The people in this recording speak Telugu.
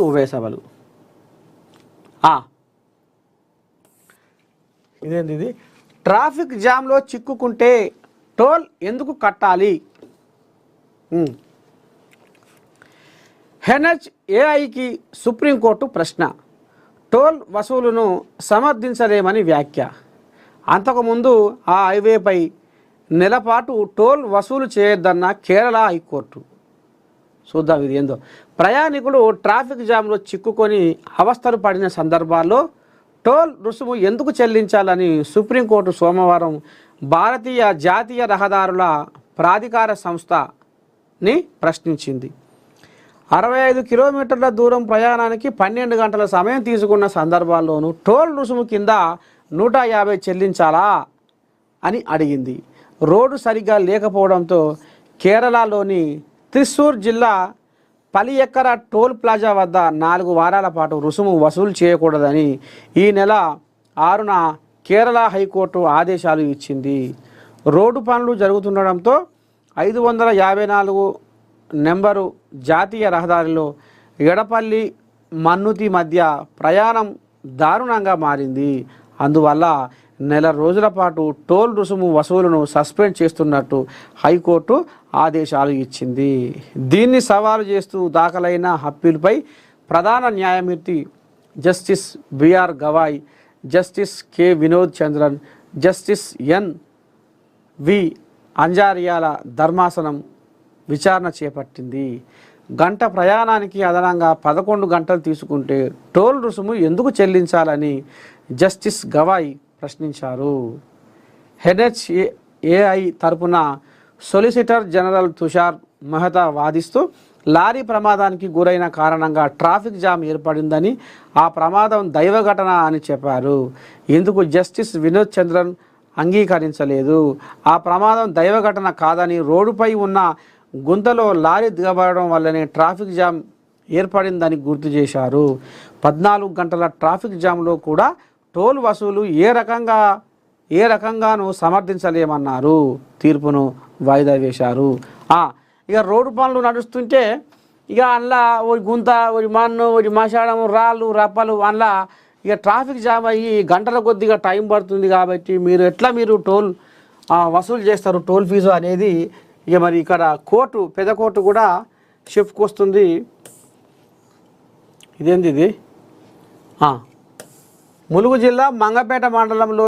ఉభయ సభలు. ఇదేంటి? ట్రాఫిక్ జామ్లో చిక్కుకుంటే టోల్ ఎందుకు కట్టాలి? ఎన్హెచ్ఏఐకి సుప్రీంకోర్టు ప్రశ్న. టోల్ వసూలును సమర్థించలేమని వ్యాఖ్య. అంతకుముందు ఆ హైవేపై నెలపాటు టోల్ వసూలు చేయొద్దన్న కేరళ హైకోర్టు. చూద్దాం ఇది ఏందో. ప్రయాణికులు ట్రాఫిక్ జామ్లో చిక్కుకొని అవస్థలు పడిన సందర్భాల్లో టోల్ రుసుము ఎందుకు చెల్లించాలని సుప్రీంకోర్టు సోమవారం భారతీయ జాతీయ రహదారుల ప్రాధికార సంస్థని ప్రశ్నించింది. 65 కిలోమీటర్ల దూరం ప్రయాణానికి 12 గంటల సమయం తీసుకున్న సందర్భాల్లోనూ టోల్ రుసుము కింద 150 చెల్లించాలా అని అడిగింది. రోడ్డు సరిగ్గా లేకపోవడంతో కేరళలోని త్రిశూర్ జిల్లా పలియక్కర టోల్ ప్లాజా వద్ద 4 వారాల పాటు రుసుము వసూలు చేయకూడదని ఈ నెల 6న కేరళ హైకోర్టు ఆదేశాలు ఇచ్చింది. రోడ్డు పనులు జరుగుతుండడంతో 554 నెంబరు జాతీయ రహదారిలో ఎడపల్లి మన్నుతి మధ్య ప్రయాణం దారుణంగా మారింది. అందువల్ల నెల రోజుల పాటు టోల్ రుసుము వసూలును సస్పెండ్ చేస్తున్నట్టు హైకోర్టు ఆదేశాలు ఇచ్చింది. దీన్ని సవాలు చేస్తూ దాఖలైన అప్పీలుపై ప్రధాన న్యాయమూర్తి justice B R Gavai, justice K Vinod Chandran, justice N V. అంజారియాల ధర్మాసనం విచారణ చేపట్టింది. గంట ప్రయాణానికి అదనంగా 11 గంటలు తీసుకుంటే టోల్ రుసుము ఎందుకు చెల్లించాలని జస్టిస్ గవాయ్ ప్రశ్నించారు. ఎన్హెచ్ఏఐ తరపున సొలిసిటర్ జనరల్ తుషార్ మెహతా వాదిస్తూ లారీ ప్రమాదానికి గురైన కారణంగా ట్రాఫిక్ జామ్ ఏర్పడిందని, ఆ ప్రమాదం దైవఘటన అని చెప్పారు. ఇందుకు జస్టిస్ వినోద్ చంద్రన్ అంగీకరించలేదు. ఆ ప్రమాదం దైవఘటన కాదని, రోడ్డుపై ఉన్న గుంతలో లారీ దిగబడడం వల్లనే ట్రాఫిక్ జామ్ ఏర్పడిందని గుర్తు చేశారు. 14 గంటల ట్రాఫిక్ జామ్లో కూడా టోల్ వసూలు ఏ రకంగానూ సమర్థించలేమన్నారు. తీర్పును వాయిదా వేశారు. ఇక రోడ్డు పనులు నడుస్తుంటే ఇక అందులో ఒక గుంత, ఒక మన్ను, ఒక మశాడం, రాళ్ళు రప్పలు, అందులో ఇక ట్రాఫిక్ జామ్ అయ్యి గంటల కొద్దిగా టైం పడుతుంది. కాబట్టి మీరు టోల్ వసూలు చేస్తారు టోల్ ఫీజు అనేది. ఇక మరి ఇక్కడ పెద్ద కోర్టు కూడా చెప్పుకొస్తుంది. ఇదేంది ఇది? ములుగు జిల్లా మంగపేట మండలంలో